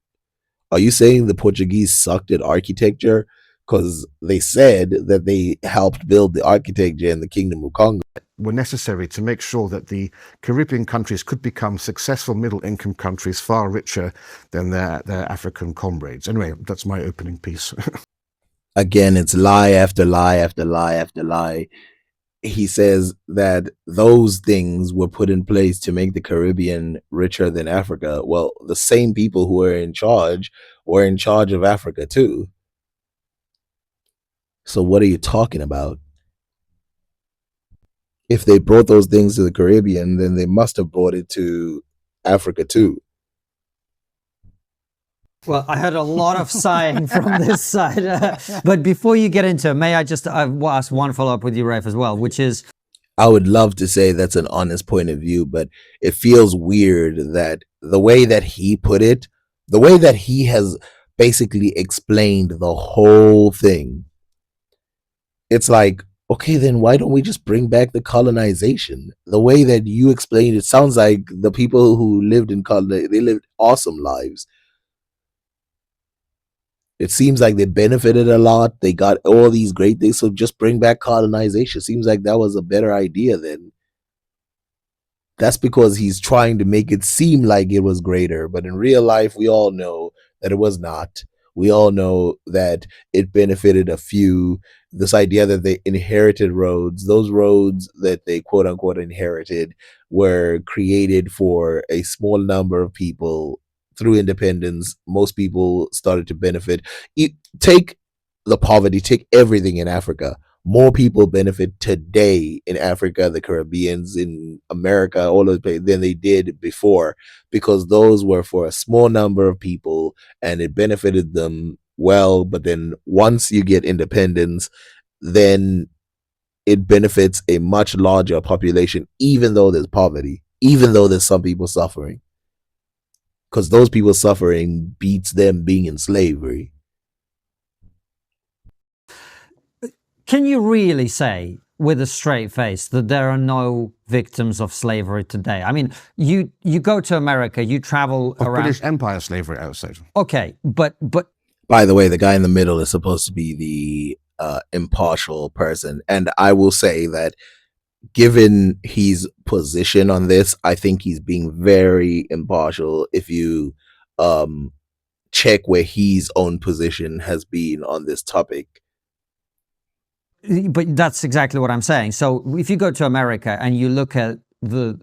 are you saying the Portuguese sucked at architecture? Because they said that they helped build the architecture in the Kingdom of Congo. Were necessary to make sure that the Caribbean countries could become successful middle-income countries, far richer than their African comrades. Anyway, that's my opening piece. Again, it's lie after lie after lie after lie. He says that those things were put in place to make the Caribbean richer than Africa. Well, the same people who were in charge of Africa too. So what are you talking about? If they brought those things to the Caribbean, then they must have brought it to Africa too. Well, I heard a lot of sighing from this side. But before you get into it, may I just ask one follow-up with you, Rafe, as well, which is... I would love to say that's an honest point of view, but it feels weird that the way that he put it, the way that he has basically explained the whole thing, it's like, okay, then why don't we just bring back the colonization? The way that you explained it sounds like the people who lived in colonization, they lived awesome lives. It seems like they benefited a lot. They got all these great things. So just bring back colonization. Seems like that was a better idea then. That's because he's trying to make it seem like it was greater. But in real life, we all know that it was not. We all know that it benefited a few. This idea that they inherited roads, those roads that they quote unquote inherited, were created for a small number of people. Through independence, most people started to benefit. Take the poverty, take everything in Africa. More people benefit today in Africa, the Caribbeans, in America, all of the than they did before, because those were for a small number of people and it benefited them well. But then once you get independence, then it benefits a much larger population, even though there's poverty, even though there's some people suffering. Because those people suffering beats them being in slavery. Can you really say with a straight face that there are no victims of slavery today? I mean, you go to America, you travel around... British Empire slavery outside. Okay, but... By the way, the guy in the middle is supposed to be the impartial person. And I will say that given his position on this, I think he's being very impartial if you check where his own position has been on this topic. But that's exactly what I'm saying. So if you go to America and you look at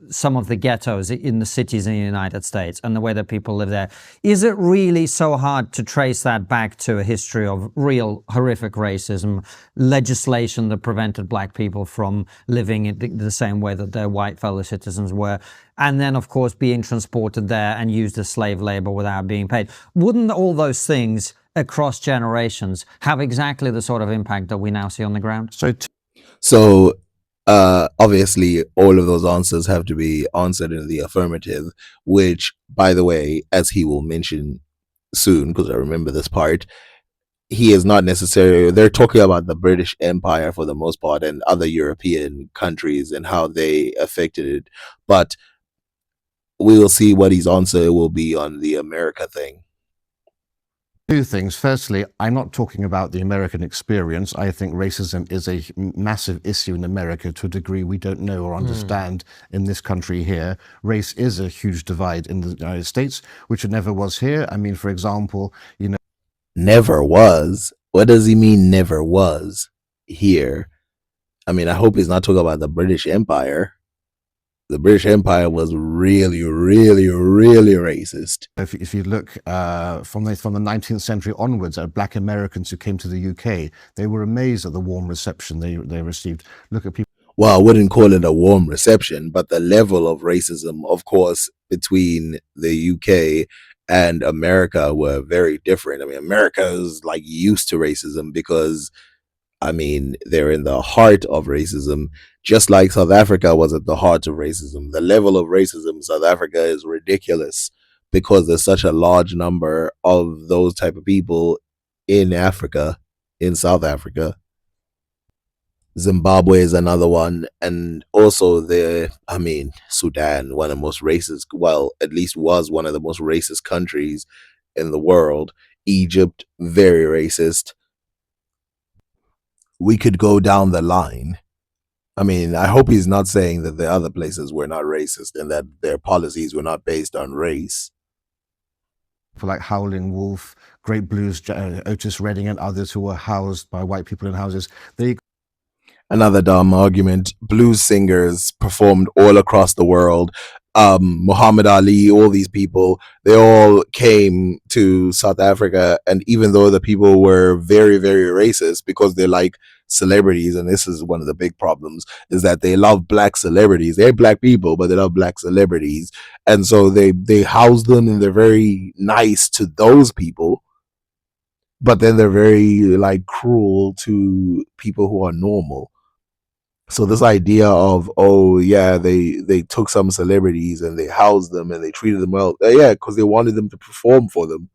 some of the ghettos in the cities in the United States and the way that people live there, is it really so hard to trace that back to a history of real horrific racism, legislation that prevented black people from living in the same way that their white fellow citizens were, and then of course being transported there and used as slave labor without being paid? Wouldn't all those things across generations have exactly the sort of impact that we now see on the ground? So obviously all of those answers have to be answered in the affirmative, which, by the way, as he will mention soon, because I remember this part, he is not necessarily, they're talking about the British Empire for the most part and other European countries and how they affected it, but we will see what his answer will be on the America thing. Two things. Firstly, I'm not talking about the American experience. I think racism is a massive issue in America to a degree we don't know or understand in this country here. Race is a huge divide in the United States, which it never was here. I mean, for example, you know... Never was? What does he mean never was here? I mean, I hope he's not talking about the British Empire. The British Empire was really, really, really racist. If you look from the 19th century onwards at Black Americans who came to the UK, they were amazed at the warm reception they received. Look at people. Well, I wouldn't call it a warm reception, but the level of racism, of course, between the UK and America were very different. I mean, America is like used to racism because I mean, they're in the heart of racism, just like South Africa was at the heart of racism. The level of racism in South Africa is ridiculous because there's such a large number of those type of people in Africa, in South Africa. Zimbabwe is another one, and also I mean, Sudan, one of the most racist, well, at least was one of the most racist countries in the world. Egypt, very racist. We could go down the line. I mean, I hope he's not saying that the other places were not racist and that their policies were not based on race. For like Howling Wolf, Great Blues, Otis Redding, and others who were housed by white people in houses. Another dumb argument. Blues singers performed all across the world. Muhammad Ali, all these people, they all came to South Africa, and even though the people were very, very racist because they're like celebrities, and this is one of the big problems, is that they love black celebrities. They're black people, but they love black celebrities, and so they house them, and they're very nice to those people, but then they're very like cruel to people who are normal. So this idea of, oh yeah, they took some celebrities and they housed them and they treated them well, yeah, because they wanted them to perform for them.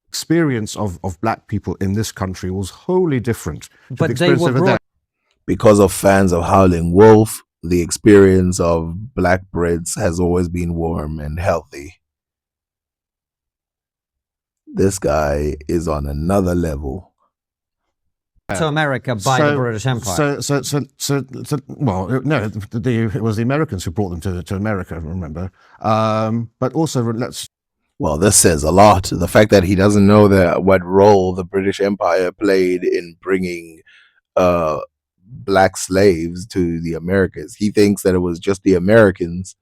Experience of black people in this country was wholly different to the But they experience were over brought there. Because of fans of Howling Wolf, the experience of black Brits has always been warm and healthy. This guy is on another level. to America by the British Empire. Well, no, it was the Americans who brought them to America, remember? But also, Well, this says a lot. The fact that he doesn't know what role the British Empire played in bringing black slaves to the Americas. He thinks that it was just the Americans.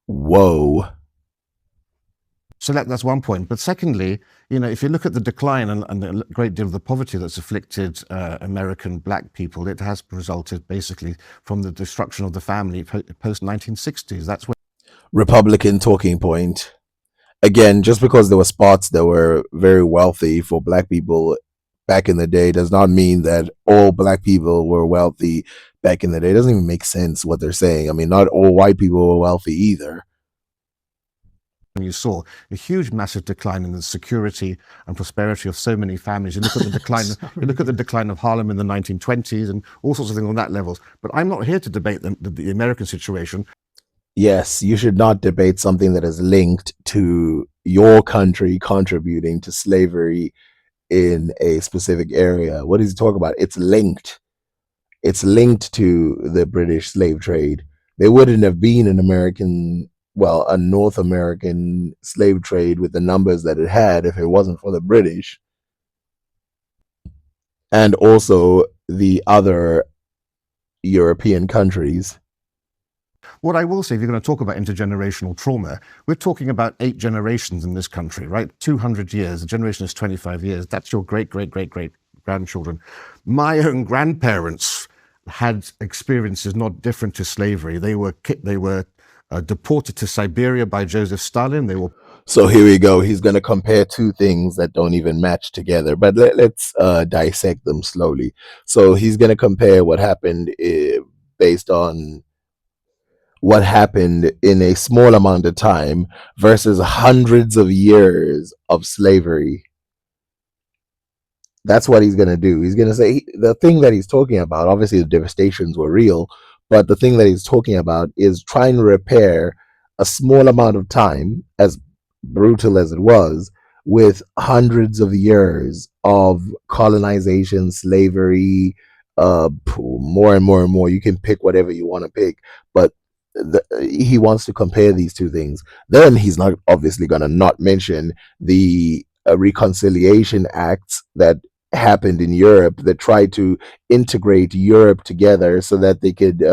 Whoa. So that's one point. But secondly, if you look at the decline and a great deal of the poverty that's afflicted American black people, it has resulted basically from the destruction of the family post 1960s. That's when Republican talking point. Again, just because there were spots that were very wealthy for black people back in the day does not mean that all black people were wealthy back in the day. It doesn't even make sense what they're saying. I mean, not all white people were wealthy either. you saw a huge, massive decline in the security and prosperity of so many families. You look at the decline. You look at the decline of Harlem in the 1920s and all sorts of things on that levels. But I'm not here to debate the American situation. Yes, you should not debate something that is linked to your country contributing to slavery in a specific area. What is he talking about? It's linked. It's linked to the British slave trade. There wouldn't have been a North American slave trade with the numbers that it had if it wasn't for the British. And also the other European countries. What I will say, if you're going to talk about intergenerational trauma, we're talking about 8 generations in this country, right? 200 years. A generation is 25 years. That's your great-great-great-great-grandchildren. My own grandparents had experiences not different to slavery. They were deported to Siberia by Joseph Stalin. So here we go. He's going to compare two things that don't even match together, but let's dissect them slowly. So he's going to compare what happened based on what happened in a small amount of time versus hundreds of years of slavery. That's what he's going to do. He's going to say the thing that he's talking about, obviously the devastations were real, but the thing that he's talking about is trying to repair a small amount of time, as brutal as it was, with hundreds of years of colonization, slavery, more and more and more. You can pick whatever you want to pick, but he wants to compare these two things. Then he's not obviously going to not mention the reconciliation acts that happened in Europe that tried to integrate Europe together so that they could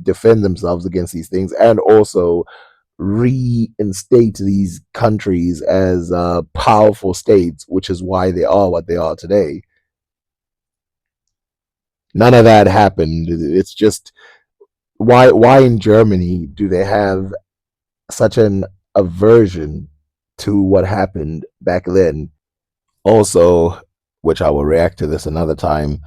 defend themselves against these things, and also reinstate these countries as powerful states, which is why they are what they are today. None of that happened. It's just why in Germany do they have such an aversion to what happened back then? Also, which I will react to this another time,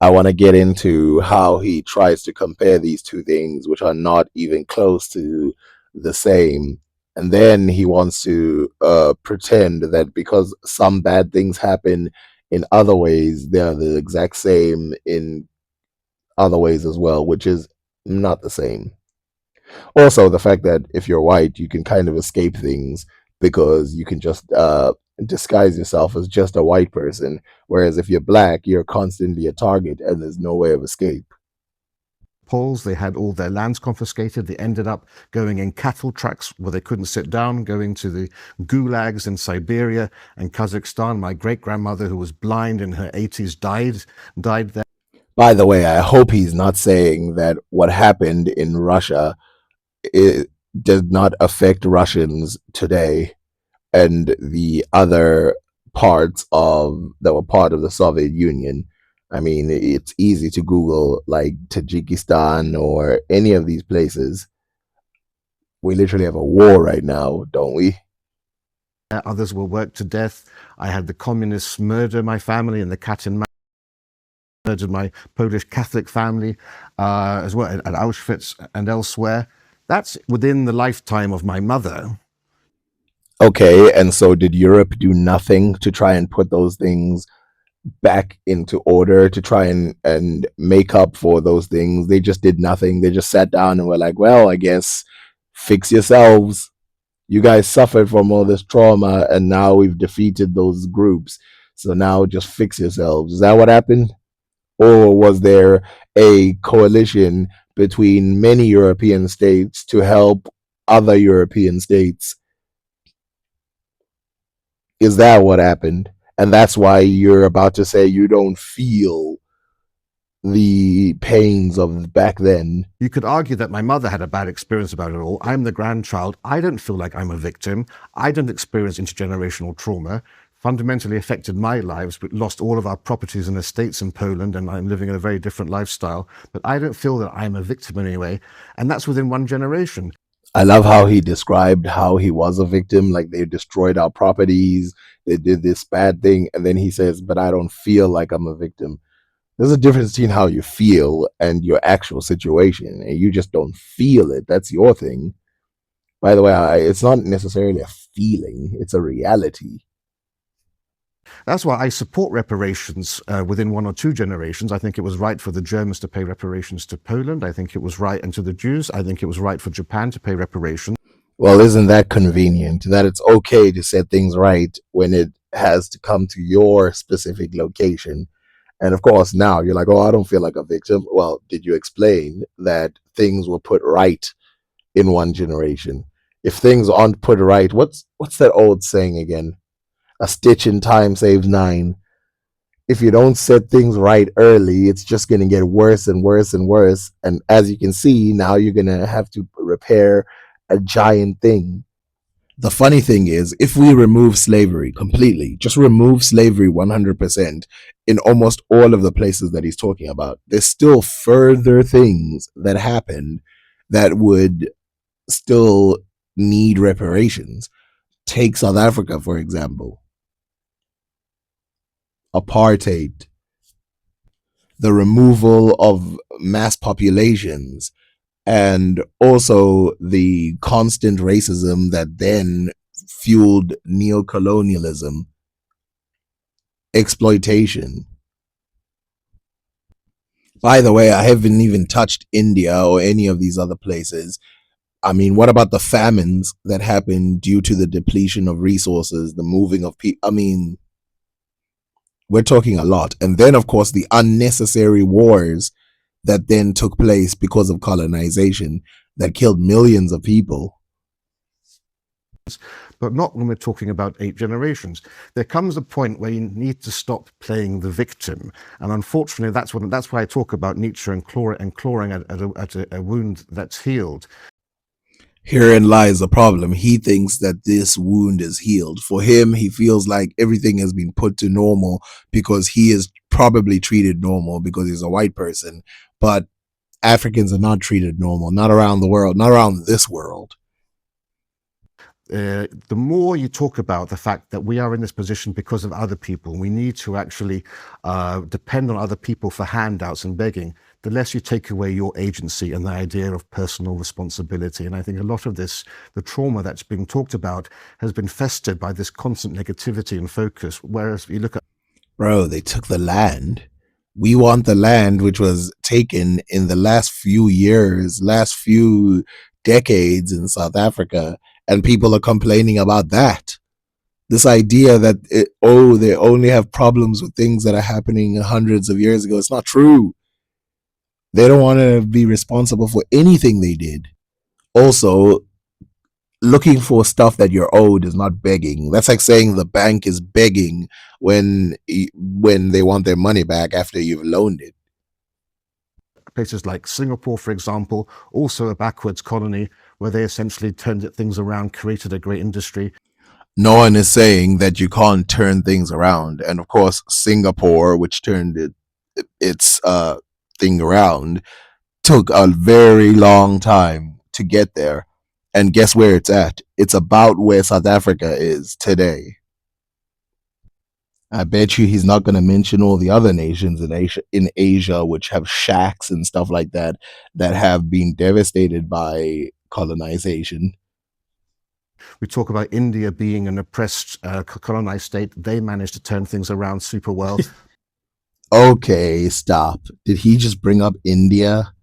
I want to get into how he tries to compare these two things, which are not even close to the same. And then he wants to pretend that because some bad things happen in other ways, they're the exact same in other ways as well, which is not the same. Also, the fact that if you're white, you can kind of escape things because you can just disguise yourself as just a white person. Whereas if you're black, you're constantly a target and there's no way of escape. Poles, they had all their lands confiscated. They ended up going in cattle trucks where they couldn't sit down, going to the gulags in Siberia and Kazakhstan. My great-grandmother, who was blind in her 80s, died there. By the way, I hope he's not saying that what happened in Russia did not affect Russians today and the other parts of that were part of the Soviet Union. I mean, it's easy to Google like Tajikistan or any of these places. We literally have a war right now, don't we? Others were worked to death. I had the communists murder my family and the cat and mouse murdered my Polish Catholic family as well at Auschwitz and elsewhere. That's within the lifetime of my mother. Okay, and so did Europe do nothing to try and put those things back into order, to try and make up for those things? They just did nothing. They just sat down and were like, well, I guess fix yourselves. You guys suffered from all this trauma and now we've defeated those groups. So now just fix yourselves. Is that what happened? Or was there a coalition between many European states to help other European states? Is that what happened? And that's why you're about to say you don't feel the pains of back then. You could argue that my mother had a bad experience about it all. I'm the grandchild. I don't feel like I'm a victim. I don't experience intergenerational trauma. Fundamentally affected my lives. We lost all of our properties and estates in Poland, and I'm living in a very different lifestyle. But I don't feel that I'm a victim in any way. And that's within one generation. I love how he described how he was a victim, like they destroyed our properties, they did this bad thing, and then he says, but I don't feel like I'm a victim. There's a difference between how you feel and your actual situation, and you just don't feel it. That's your thing. By the way, it's not necessarily a feeling, it's a reality. That's why I support reparations within 1 or 2 generations. I think it was right for the Germans to pay reparations to Poland. I think it was right, and to the Jews. I think it was right for Japan to pay reparations. Well, isn't that convenient that it's okay to set things right when it has to come to your specific location? And of course, now you're like, oh, I don't feel like a victim. Well, did you explain that things were put right in one generation? If things aren't put right, what's that old saying again? A stitch in time saves 9. If you don't set things right early, it's just going to get worse and worse and worse. And as you can see, now you're going to have to repair a giant thing. The funny thing is, if we remove slavery completely, just remove slavery 100% in almost all of the places that he's talking about, there's still further things that happened that would still need reparations. Take South Africa, for example. Apartheid, the removal of mass populations, and also the constant racism that then fueled neocolonialism, exploitation. By the way, I haven't even touched India or any of these other places. I mean, what about the famines that happened due to the depletion of resources, the moving of people? I mean, we're talking a lot. And then, of course, the unnecessary wars that then took place because of colonization that killed millions of people. But not when we're talking about 8 generations. There comes a point where you need to stop playing the victim. And unfortunately, that's why I talk about Nietzsche and clawing at a wound that's healed. Herein lies the problem. He thinks that this wound is healed. For him, he feels like everything has been put to normal because he is probably treated normal because he's a white person. But Africans are not treated normal, not around the world, not around this world. the more you talk about the fact that we are in this position because of other people, we need to actually depend on other people for handouts and begging, the less you take away your agency and the idea of personal responsibility. And I think a lot of this, the trauma that's being talked about, has been festered by this constant negativity and focus. Whereas you look at, Bro, they took the land. We want the land which was taken in the last few years, last few decades in South Africa, and people are complaining about that. This idea that they only have problems with things that are happening hundreds of years ago. It's not true. They don't want to be responsible for anything they did. Also, looking for stuff that you're owed is not begging. That's like saying the bank is begging when they want their money back after you've loaned it. places like Singapore, for example, also a backwards colony where they essentially turned things around, created a great industry. No one is saying that you can't turn things around. And of course, Singapore, which turned its thing around, took a very long time to get there. And guess where it's at? It's about where South Africa is today. I bet you he's not going to mention all the other nations in Asia which have shacks and stuff like that have been devastated by colonization. We talk about India being an oppressed, colonized state. They managed to turn things around super well. Okay, stop. Did he just bring up India?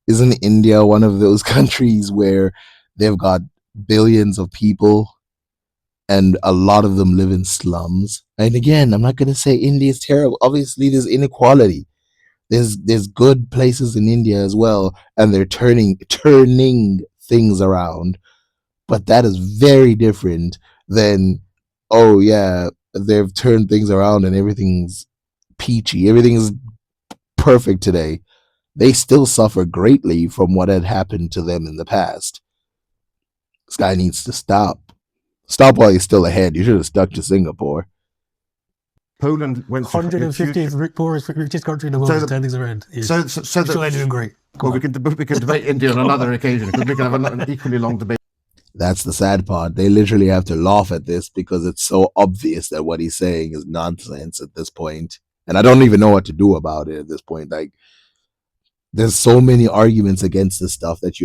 Isn't India one of those countries where they've got billions of people and a lot of them live in slums? And again, I'm not going to say India is terrible. Obviously, there's inequality. There's good places in India as well, and they're turning things around. But that is very different than, oh yeah, they've turned things around and everything's peachy, everything's perfect today. They still suffer greatly from what had happened to them in the past. This guy needs to stop. Stop while he's still ahead. You should have stuck to Singapore. Poland went through 150th richest country in the world to turn things around. So they're doing great. Well, we can debate India on another occasion because we can have an equally long debate. That's the sad part. They literally have to laugh at this because it's so obvious that what he's saying is nonsense at this point. And I don't even know what to do about it at this point. Like, there's so many arguments against this stuff that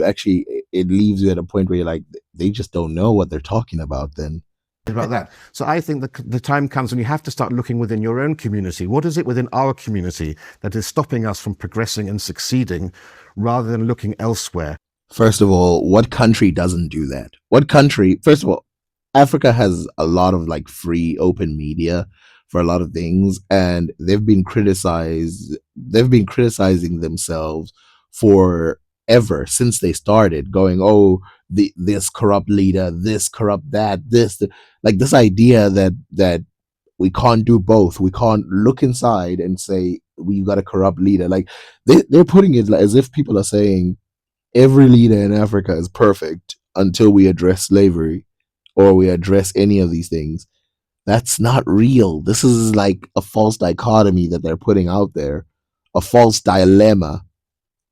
it leaves you at a point where you're like, they just don't know what they're talking about then. About that. So I think the time comes when you have to start looking within your own community. What is it within our community that is stopping us from progressing and succeeding rather than looking elsewhere? First of all, what country doesn't do that? What country? First of all, Africa has a lot of like free open media for a lot of things, and they've been criticizing themselves forever since they started, going, oh, this corrupt leader, this corrupt that, like this idea that we can't do both. We can't look inside and say we got a corrupt leader. Like they're putting it as if people are saying every leader in Africa is perfect until we address slavery or we address any of these things. That's not real. This is like a false dichotomy that they're putting out there, a false dilemma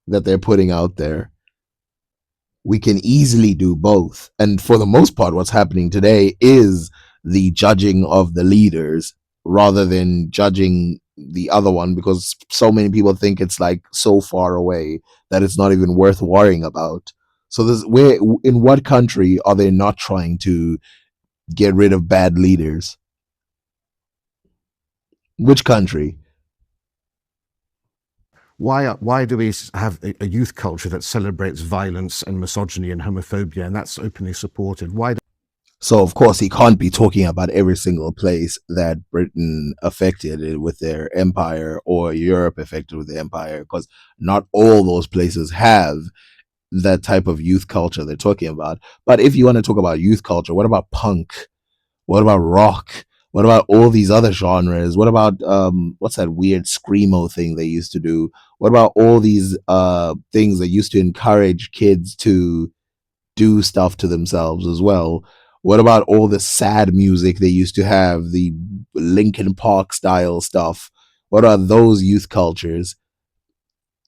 that they're putting out there. We can easily do both. And for the most part, what's happening today is the judging of the leaders rather than judging the other one, because so many people think it's like so far away that it's not even worth worrying about. So in what country are they not trying to get rid of bad leaders? Which country? Why do we have a youth culture that celebrates violence and misogyny and homophobia, and that's openly supported? Why? So of course he can't be talking about every single place that Britain affected with their empire or Europe affected with the empire, because not all those places have that type of youth culture they're talking about. But if you want to talk about youth culture, what about punk? What about rock? What about all these other genres? What about what's that weird screamo thing they used to do? What about all these things that used to encourage kids to do stuff to themselves as well? What about all the sad music they used to have, the Linkin Park style stuff? What are those youth cultures?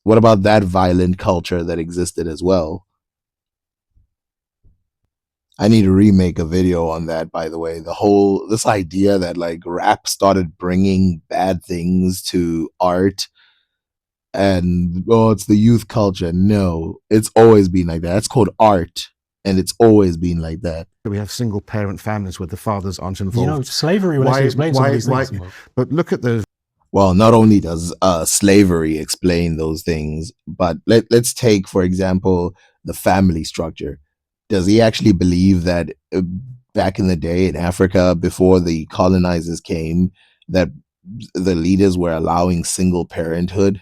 What about that violent culture that existed as well? I need to remake a video on that, by the way. This idea that like rap started bringing bad things to art and oh, it's the youth culture. No, it's always been like that. It's called art, and it's always been like that. We have single parent families where the fathers aren't You involved. know, slavery will actually explain some of these things. But look at those. Well, not only does slavery explain those things, but let's take, for example, the family structure. Does he actually believe that back in the day in Africa, before the colonizers came, that the leaders were allowing single parenthood?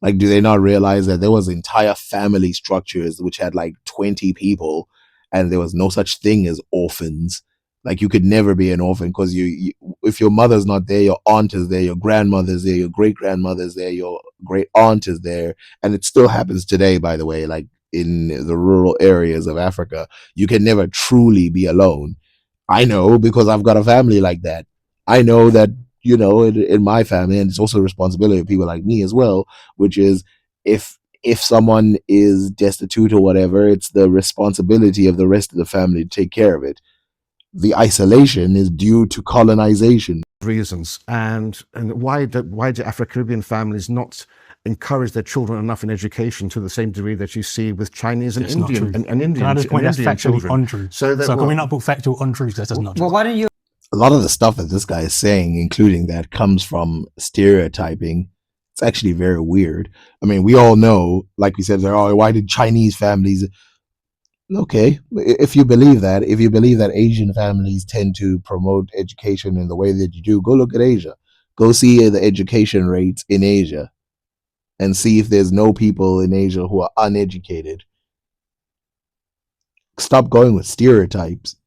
Like, do they not realize that there was entire family structures which had like 20 people, and there was no such thing as orphans? Like, you could never be an orphan because if your mother's not there, your aunt is there, your grandmother's there, your great grandmother's there, your great aunt is there, and it still happens today, by the way. Like in the rural areas of Africa, you can never truly be alone. I know because I've got a family like that. I know that, in my family, and it's also the responsibility of people like me as well, which is if someone is destitute or whatever, it's the responsibility of the rest of the family to take care of it. The isolation is due to colonization. Reasons. And why do Afro-Caribbean families not encourage their children enough in education to the same degree that you see with Chinese and It's not Indian true. and Indian, Can I just point and that's Indian factually children? untrue? So that can we not put factual untruths? That's just not true. Well, why don't you? A lot of the stuff that this guy is saying, including that, comes from stereotyping. It's actually very weird. I mean, we all know, like we said, why did Chinese families? Okay, if you believe that Asian families tend to promote education in the way that you do, go look at Asia. Go see the education rates in Asia and see if there's no people in Asia who are uneducated. Stop going with stereotypes.